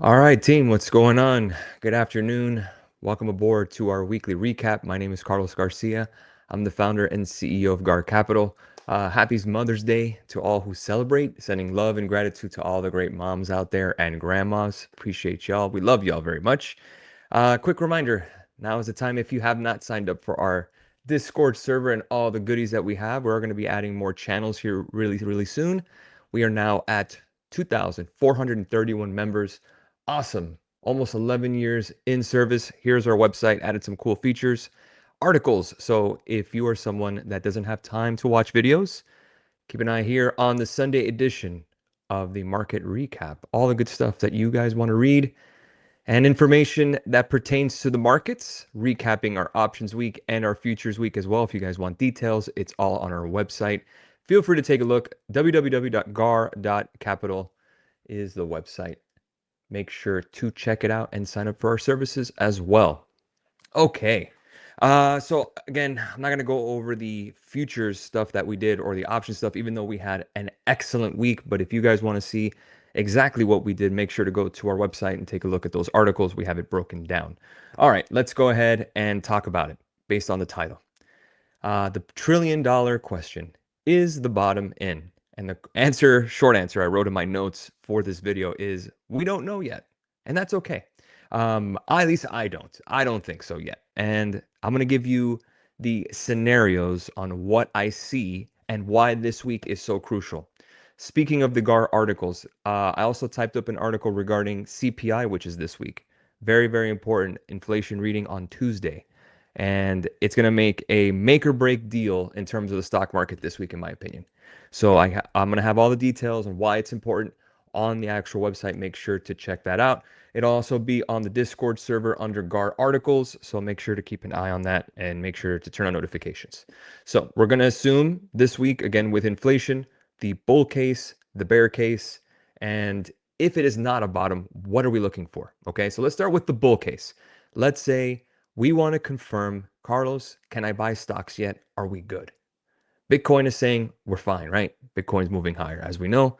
All right, team, what's going on? Good afternoon. Welcome aboard to our weekly recap. My name is Carlos Garcia. I'm the founder and CEO of GAR Capital. Happy Mother's Day to all who celebrate. Sending love and gratitude to all the great moms out there and grandmas. Appreciate y'all. We love y'all very much. Quick reminder, now is the time if you have not signed up for our Discord server and all the goodies that we have. We're going to be adding more channels here really soon. We are now at 2,431 members. Awesome. Almost 11 years in service. Here's our website, added some cool features. Articles. So if you are someone that doesn't have time to watch videos, keep an eye here on the Sunday edition of the market recap. All the good stuff that you guys want to read and information that pertains to the markets, recapping our options week and our futures week as well. If you guys want details, it's all on our website. Feel free to take a look. www.gar.capital is the website. Make sure to check it out and sign up for our services as well. Okay. So again, I'm not going to go over the futures stuff that we did or the option stuff, even though we had an excellent week. But if you guys want to see exactly what we did, make sure to go to our website and take a look at those articles. We have it broken down. All right, let's go ahead and talk about it based on the title. The $1 trillion question, is the bottom in? And the answer, short answer, I wrote in my notes for this video is we don't know yet. And that's okay. At least I don't. I don't think so yet. And I'm going to give you the scenarios on what I see and why this week is so crucial. Speaking of the GAR articles, I also typed up an article regarding CPI, which is this week. Very important inflation reading on Tuesday. And it's going to make a make or break deal in terms of the stock market this week, in my opinion. So I'm going to have all the details on why it's important on the actual website. Make sure to check that out. It'll also be on the Discord server under GAR articles. So make sure to keep an eye on that and make sure to turn on notifications. So we're going to assume this week, again, with inflation, the bull case, the bear case, and if it is not a bottom, what are we looking for? Okay, so let's start with the bull case. Let's say we want to confirm, Carlos, can I buy stocks yet? Are we good? Bitcoin is saying we're fine, right? Bitcoin's moving higher, as we know.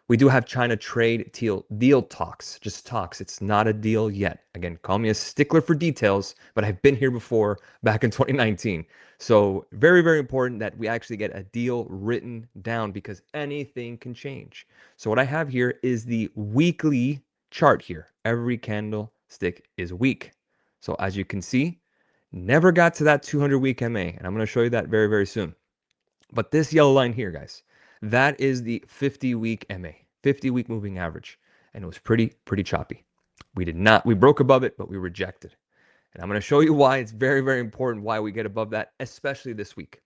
We do have China trade deal talks, just talks. It's not a deal yet. Again, call me a stickler for details, but I've been here before back in 2019. So very important that we actually get a deal written down because anything can change. So what I have here is the weekly chart here. Every candlestick is weak. So as you can see, never got to that 200-week MA, and I'm going to show you that very soon. But this yellow line here, guys, that is the 50-week MA, 50-week moving average, and it was pretty choppy. We broke above it, but we rejected. And I'm going to show you why it's very important why we get above that, especially this week.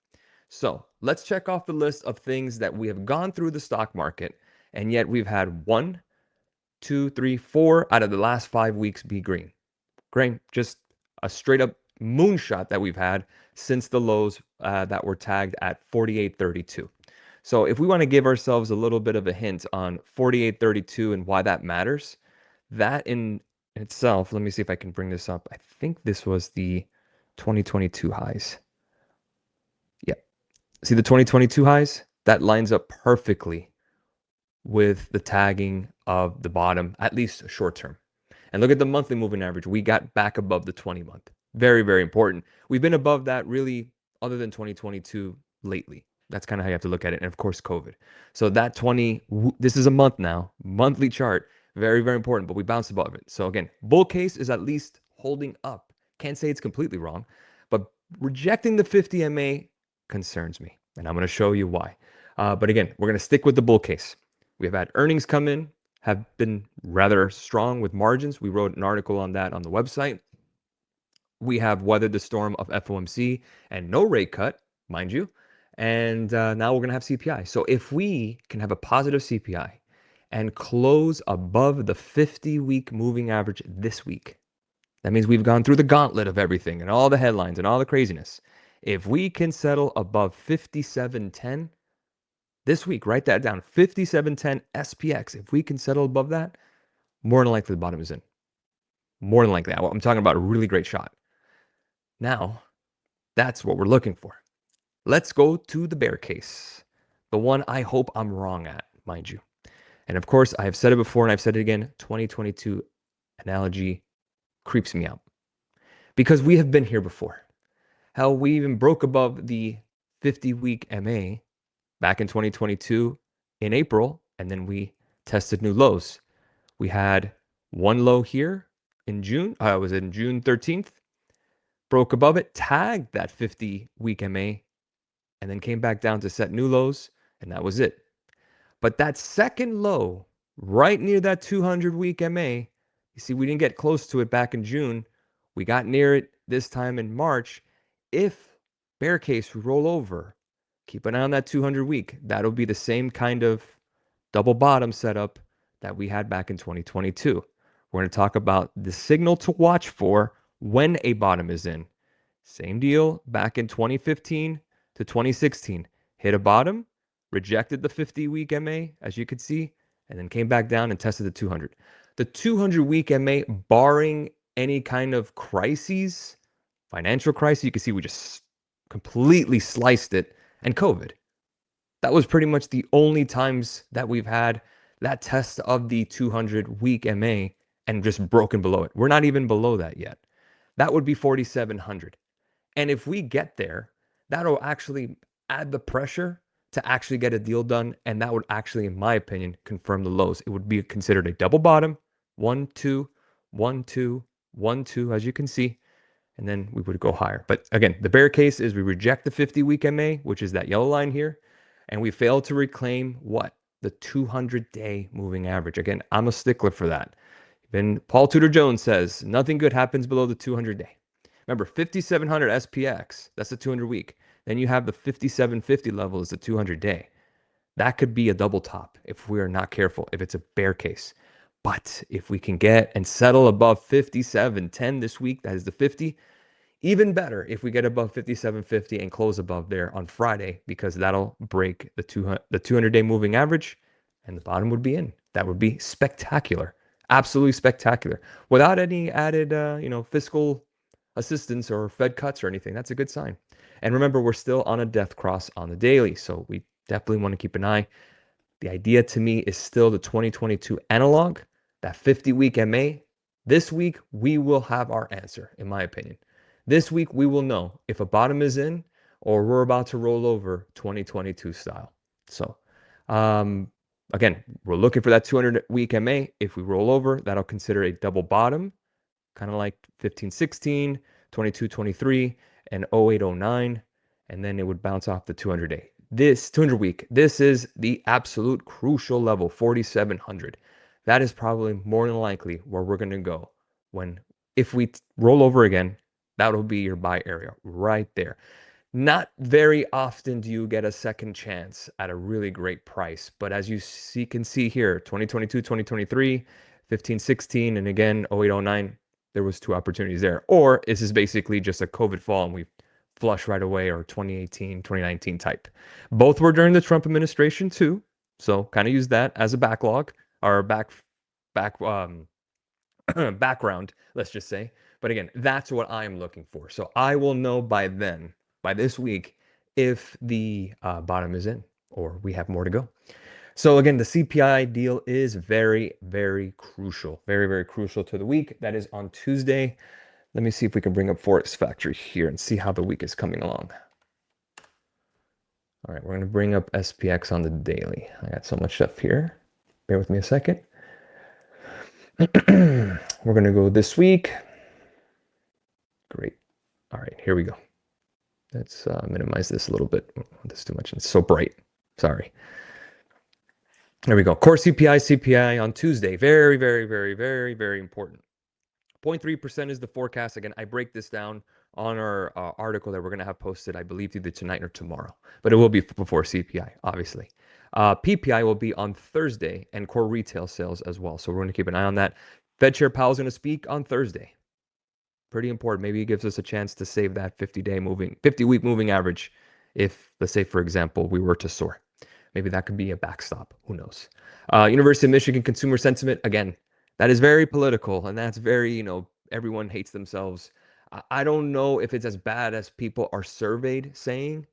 So let's check off the list of things that we have gone through the stock market, and yet we've had 1, 2, 3, 4 out of the last 5 weeks be green. Green, just a straight up moonshot that we've had since the lows that were tagged at 48.32. So if we want to give ourselves a little bit of a hint on 48.32 and why that matters, that in itself, let me see if I can bring this up. I think this was the 2022 highs. Yep. See the 2022 highs? That lines up perfectly with the tagging of the bottom, at least short term. And look at the monthly moving average. We got back above the 20-month. Very important. We've been above that really other than 2022 lately. That's kind of how you have to look at it. And of course, COVID. So that this is a month now, monthly chart, very important, but we bounced above it. So again, bull case is at least holding up. Can't say it's completely wrong, but rejecting the 50 MA concerns me. And I'm going to show you why. But again, we're going to stick with the bull case. We have had earnings come in, have been rather strong with margins. We wrote an article on that on the website. We have weathered the storm of FOMC and no rate cut, mind you. And now we're going to have CPI. So if we can have a positive CPI and close above the 50-week moving average this week, that means we've gone through the gauntlet of everything and all the headlines and all the craziness. If we can settle above 57.10 this week, write that down, 57.10 SPX. If we can settle above that, more than likely the bottom is in. More than likely. I'm talking about a really great shot. Now, that's what we're looking for. Let's go to the bear case. The one I hope I'm wrong at, mind you. And of course, I have said it before and I've said it again, 2022 analogy creeps me out because we have been here before. Hell, we even broke above the 50-week MA back in 2022 in April, and then we tested new lows. We had one low here in June. It was in June 13th, broke above it, tagged that 50-week MA, and then came back down to set new lows, and that was it. But that second low, right near that 200-week MA, you see, we didn't get close to it back in June. We got near it this time in March. If bear case we roll over, keep an eye on that 200-week. That'll be the same kind of double bottom setup that we had back in 2022. We're going to talk about the signal to watch for when a bottom is in. Same deal back in 2015 to 2016. Hit a bottom, rejected the 50-week MA, as you could see, and then came back down and tested the 200. The 200-week MA, barring any kind of crises, financial crisis, you can see we just completely sliced it, and COVID. That was pretty much the only times that we've had that test of the 200-week MA and just broken below it. We're not even below that yet. That would be 4,700. And if we get there, that'll actually add the pressure to actually get a deal done. And that would actually, in my opinion, confirm the lows. It would be considered a double bottom, 1, 2, 1, 2, 1, 2, as you can see. And then we would go higher. But again, the bear case is we reject the 50-week MA, which is that yellow line here. And we fail to reclaim what? The 200-day moving average. Again, I'm a stickler for that. Then Paul Tudor Jones says, nothing good happens below the 200-day. Remember, 5,700 SPX, that's the 200-week. Then you have the 5,750 level is the 200-day. That could be a double top if we are not careful, if it's a bear case. But if we can get and settle above 57.10 this week, that is the 50, even better if we get above 57.50 and close above there on Friday, because that'll break the 200-day moving average and the bottom would be in. That would be spectacular. Absolutely spectacular. Without any added, fiscal assistance or Fed cuts or anything. That's a good sign. And remember, we're still on a death cross on the daily, so we definitely want to keep an eye. The idea to me is still the 2022 analog, that 50-week MA. This week, we will have our answer, in my opinion. This week, we will know if a bottom is in or we're about to roll over 2022 style. So, again, we're looking for that 200-week MA. If we roll over, that'll consider a double bottom, kind of like 15-16, 22-23, and 08-09, and then it would bounce off the 200-day. This 200-week, this is the absolute crucial level, 4,700. That is probably more than likely where we're going to go if we roll over again. That'll be your buy area right there. Not very often do you get a second chance at a really great price, but as you can see here, 2022, 2023, 15-16, and again 08-09, there was 2 opportunities there. Or is this basically just a COVID fall and we flush right away, or 2018, 2019 type? Both were during the Trump administration too, so kind of use that as a backlog or background, let's just say. But again, that's what I'm looking for. So I will know by then, by this week, if the bottom is in or we have more to go. So again, the CPI deal is very, very crucial. Very, very crucial to the week. That is on Tuesday. Let me see if we can bring up Forex Factory here and see how the week is coming along. All right, we're going to bring up SPX on the daily. I got so much stuff here. Bear with me a second. We're going to go this week. Great. All right, here we go. Let's minimize this a little bit. This is too much. It's so bright. Sorry. There we go. Core CPI on Tuesday. Very, very, very, very, very important. 0.3% is the forecast. Again, I break this down on our article that we're going to have posted, I believe, either tonight or tomorrow. But it will be before CPI, obviously. PPI will be on Thursday, and core retail sales as well. So we're going to keep an eye on that. Fed Chair Powell's going to speak on Thursday. Pretty important. Maybe it gives us a chance to save that 50-week moving average if, let's say, for example, we were to soar. Maybe that could be a backstop. Who knows? University of Michigan consumer sentiment. Again, that is very political, and that's very, everyone hates themselves. I don't know if it's as bad as people are surveyed saying,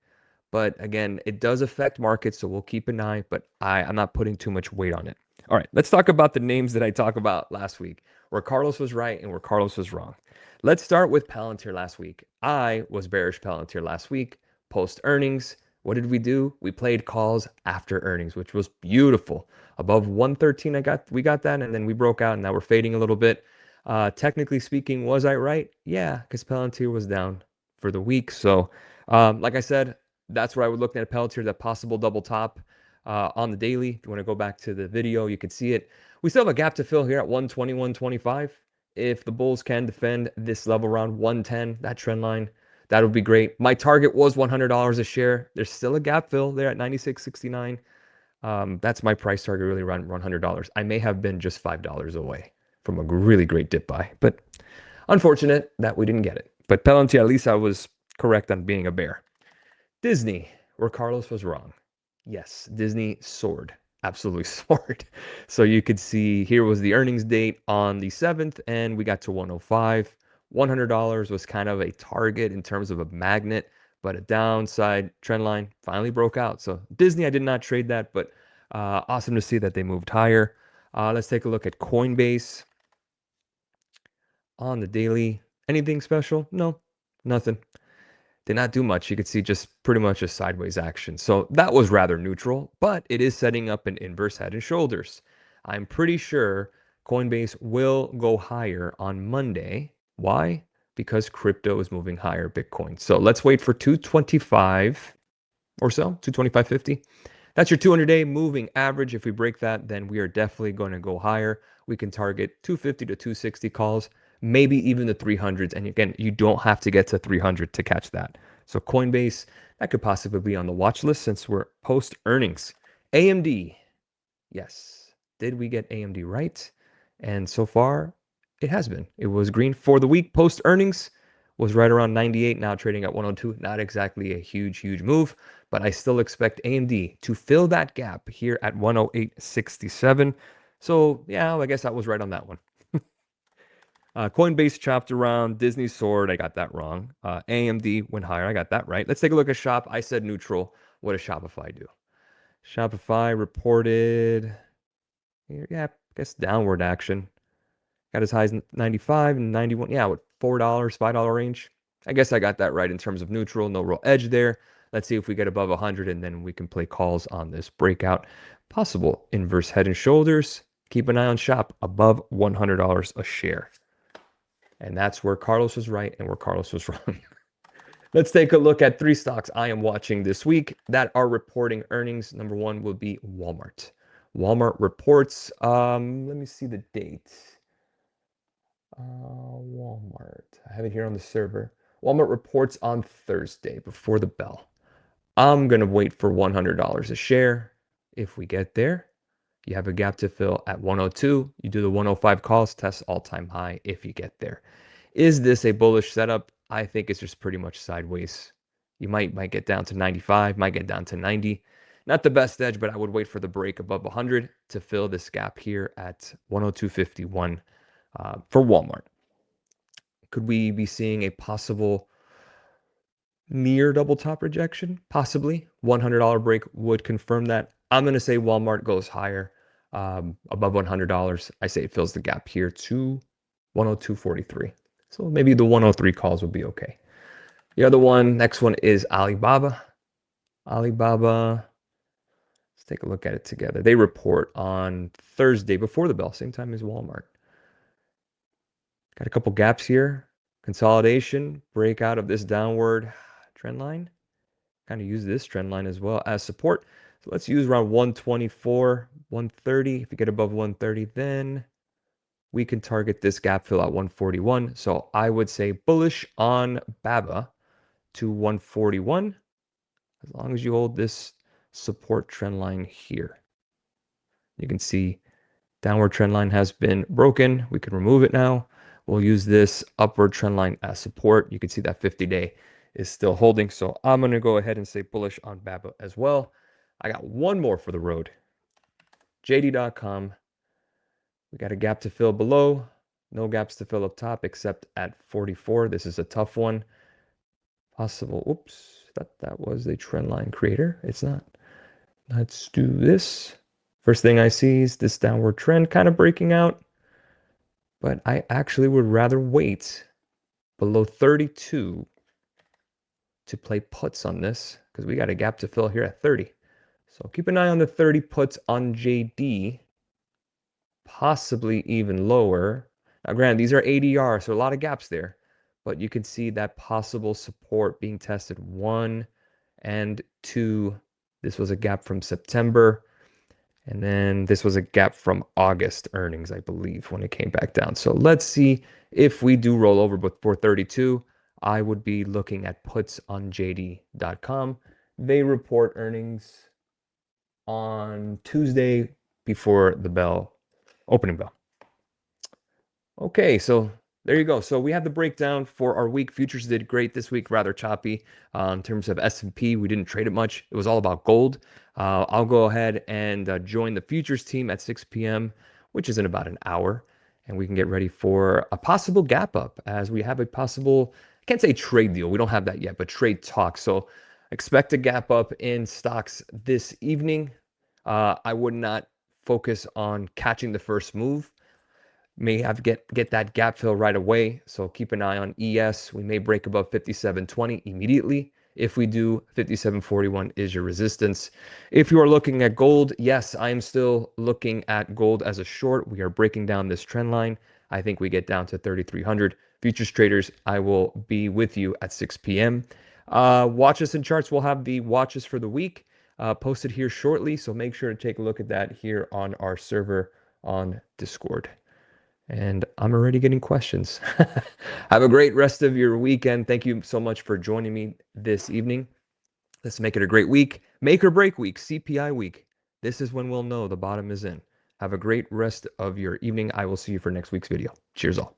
but again, it does affect markets, so we'll keep an eye, but I'm not putting too much weight on it. All right, let's talk about the names that I talked about last week, where Carlos was right and where Carlos was wrong. Let's start with Palantir last week. I was bearish Palantir last week, post earnings. What did we do? We played calls after earnings, which was beautiful. Above 113, we got that, and then we broke out, and now we're fading a little bit. Technically speaking, was I right? Yeah, because Palantir was down for the week. So, like I said, that's where I would look at Palantir, that possible double top on the daily. If you want to go back to the video, you can see it. We still have a gap to fill here at 120, 125. If the bulls can defend this level around 110, that trend line, that would be great. My target was $100 a share. There's still a gap fill there at 96.69. That's my price target, really around $100. I may have been just $5 away from a really great dip buy, but unfortunate that we didn't get it. But Palantir, at least I was correct on being a bear. Disney, where Carlos was wrong. Yes, Disney soared, absolutely soared. So you could see here was the earnings date on the 7th, and we got to 105. $100 was kind of a target in terms of a magnet, but a downside trend line finally broke out. So Disney, I did not trade that, but awesome to see that they moved higher. Let's take a look at Coinbase on the daily. Anything special? No, nothing. Did not do much. You could see just pretty much a sideways action. So that was rather neutral, but it is setting up an inverse head and shoulders. I'm pretty sure Coinbase will go higher on Monday. Why? Because crypto is moving higher, Bitcoin. So let's wait for 225 or so, 225.50. That's your 200-day moving average. If we break that, then we are definitely going to go higher. We can target 250 to 260 calls, maybe even the 300s. And again, you don't have to get to 300 to catch that. So Coinbase, that could possibly be on the watch list since we're post earnings. AMD, yes. Did we get AMD right? And so far, it has been. It was green for the week post earnings, was right around 98, now trading at 102. Not exactly a huge move, but I still expect AMD to fill that gap here at 108.67. So yeah, I guess I was right on that one. Coinbase chopped around, Disney soared, I got that wrong. AMD went higher, I got that right. Let's take a look at Shop. I said neutral. What does Shopify do? Shopify reported, yeah, I guess downward action. Got as high as 95 and 91. Yeah, what, $4, $5 range? I guess I got that right in terms of neutral. No real edge there. Let's see if we get above 100, and then we can play calls on this breakout. Possible inverse head and shoulders. Keep an eye on Shop above $100 a share. And that's where Carlos was right and where Carlos was wrong. Let's take a look at three stocks I am watching this week that are reporting earnings. Number one will be Walmart. Walmart reports, let me see the date. Walmart. I have it here on the server. Walmart reports on Thursday before the bell. I'm going to wait for $100 a share. If we get there, you have a gap to fill at 102. You do the 105 calls, test all-time high if you get there. Is this a bullish setup? I think it's just pretty much sideways. You might get down to 95, might get down to 90. Not the best edge, but I would wait for the break above 100 to fill this gap here at 102.51 for Walmart. Could we be seeing a possible near double top rejection? Possibly. $100 break would confirm that. I'm going to say Walmart goes higher, above $100. I say it fills the gap here to 102.43. So maybe the 103 calls would be okay. The other one, next one is Alibaba. Alibaba, let's take a look at it together. They report on Thursday before the bell, same time as Walmart. Got a couple gaps here. Consolidation, breakout of this downward trend line. Kind of use this trend line as well as support. So let's use around 124, 130. If you get above 130, then we can target this gap fill at 141. So I would say bullish on BABA to 141, as long as you hold this support trend line here. You can see downward trend line has been broken. We can remove it now. We'll use this upward trend line as support. You can see that 50-day is still holding. So I'm going to go ahead and say bullish on BABA as well. I got one more for the road. JD.com. We got a gap to fill below. No gaps to fill up top except at 44. This is a tough one. Possible. Oops. That was a trend line creator. It's not. Let's do this. First thing I see is this downward trend kind of breaking out, but I actually would rather wait below 32 to play puts on this because we got a gap to fill here at 30. So keep an eye on the 30 puts on JD, possibly even lower. Now, granted, these are ADR, so a lot of gaps there, but you can see that possible support being tested 1 and 2. This was a gap from September. And then this was a gap from August earnings, I believe, when it came back down. So let's see if we do roll over before 32. I would be looking at puts on JD.com. They report earnings on Tuesday before the opening bell. Okay, so there you go. So we have the breakdown for our week. Futures did great this week, rather choppy. In terms of S&P, we didn't trade it much. It was all about gold. I'll go ahead and join the futures team at 6 p.m., which is in about an hour, and we can get ready for a possible gap up as we have a possible, I can't say trade deal. We don't have that yet, but trade talk. So expect a gap up in stocks this evening. I would not focus on catching the first move. May have get that gap fill right away. So keep an eye on ES. We may break above 57.20 immediately. If we do, 57.41 is your resistance. If you are looking at gold, yes, I am still looking at gold as a short. We are breaking down this trend line. I think we get down to 3,300. Futures traders, I will be with you at 6 p.m. Watches and charts, we'll have the watches for the week posted here shortly. So make sure to take a look at that here on our server on Discord. And I'm already getting questions. Have a great rest of your weekend. Thank you so much for joining me this evening. Let's make it a great week. Make or break week, CPI week. This is when we'll know the bottom is in. Have a great rest of your evening. I will see you for next week's video. Cheers all.